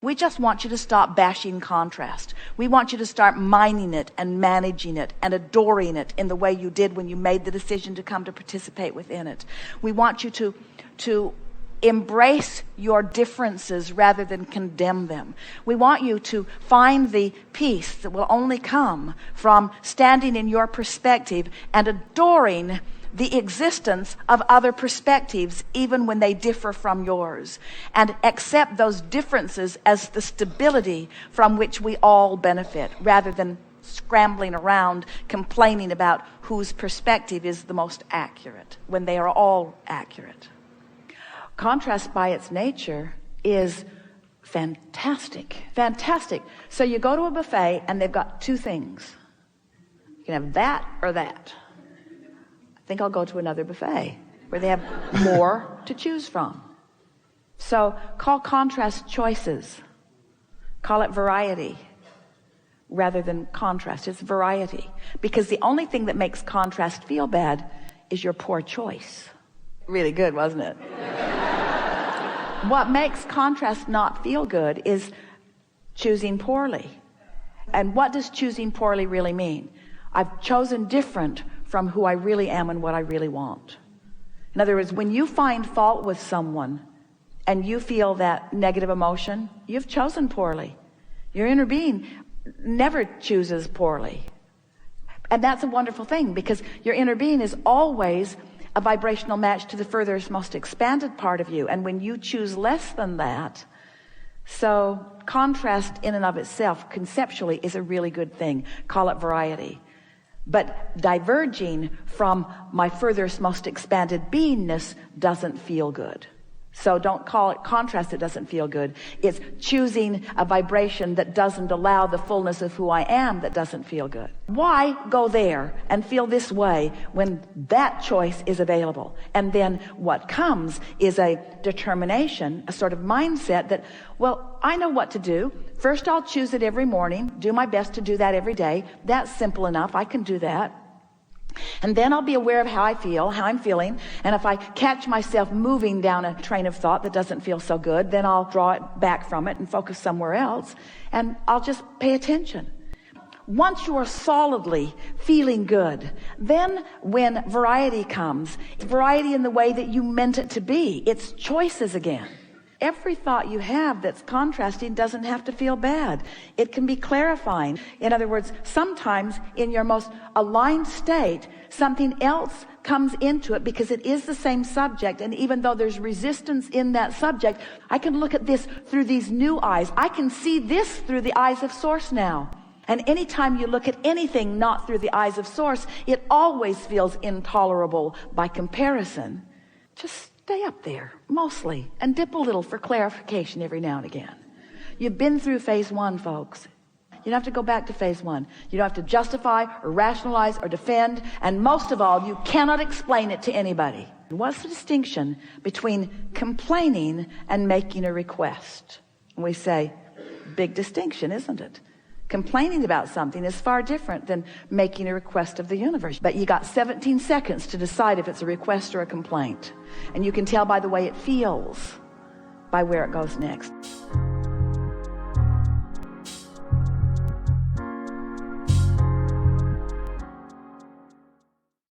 We just want you to stop bashing contrast. We want you to start mining it and managing it and adoring it in the way you did when you made the decision to come to participate within it. We want you to embrace your differences rather than condemn them. We want you to find the peace that will only come from standing in your perspective and adoring the existence of other perspectives, even when they differ from yours, and accept those differences as the stability from which we all benefit, rather than scrambling around complaining about whose perspective is the most accurate when they are all accurate. Contrast by its nature is fantastic. So you go to a buffet and they've got two things. You can have that or that. I think I'll go to another buffet where they have more to choose from. So call contrast choices. Call it variety rather than contrast. It's variety. Because the only thing that makes contrast feel bad is your poor choice. Really good, wasn't it? What makes contrast not feel good is choosing poorly. And what does choosing poorly really mean? I've chosen different from who I really am and what I really want. In other words, when you find fault with someone and you feel that negative emotion, you've chosen poorly. Your inner being never chooses poorly. And that's a wonderful thing, because your inner being is always a vibrational match to the furthest, most expanded part of you. And when you choose less than that, so contrast in and of itself conceptually is a really good thing. Call it variety. But diverging from my furthest, most expanded beingness doesn't feel good. So don't call it contrast. It doesn't feel good. It's choosing a vibration that doesn't allow the fullness of who I am. That doesn't feel good. Why go there and feel this way when that choice is available? And then what comes is a determination, a sort of mindset that, well, I know what to do. First, I'll choose it every morning, do my best to do that every day. That's simple enough. I can do that. And then I'll be aware of how I feel, how I'm feeling. And if I catch myself moving down a train of thought that doesn't feel so good, then I'll draw it back from it and focus somewhere else. And I'll just pay attention. Once you are solidly feeling good, then when variety comes, variety in the way that you meant it to be, it's choices again. Every thought you have that's contrasting doesn't have to feel bad. It can be clarifying. In other words, sometimes in your most aligned state, something else comes into it because it is the same subject. And even though there's resistance in that subject, I can look at this through these new eyes. I can see this through the eyes of Source now. And anytime you look at anything not through the eyes of Source, it always feels intolerable by comparison. Just stay up there, mostly, and dip a little for clarification every now and again. You've been through phase one, folks. You don't have to go back to phase one. You don't have to justify or rationalize or defend, and most of all, you cannot explain it to anybody. What's the distinction between complaining and making a request? And we say, big distinction, isn't it? Complaining about something is far different than making a request of the universe. But you got 17 seconds to decide if it's a request or a complaint. And you can tell by the way it feels, by where it goes next.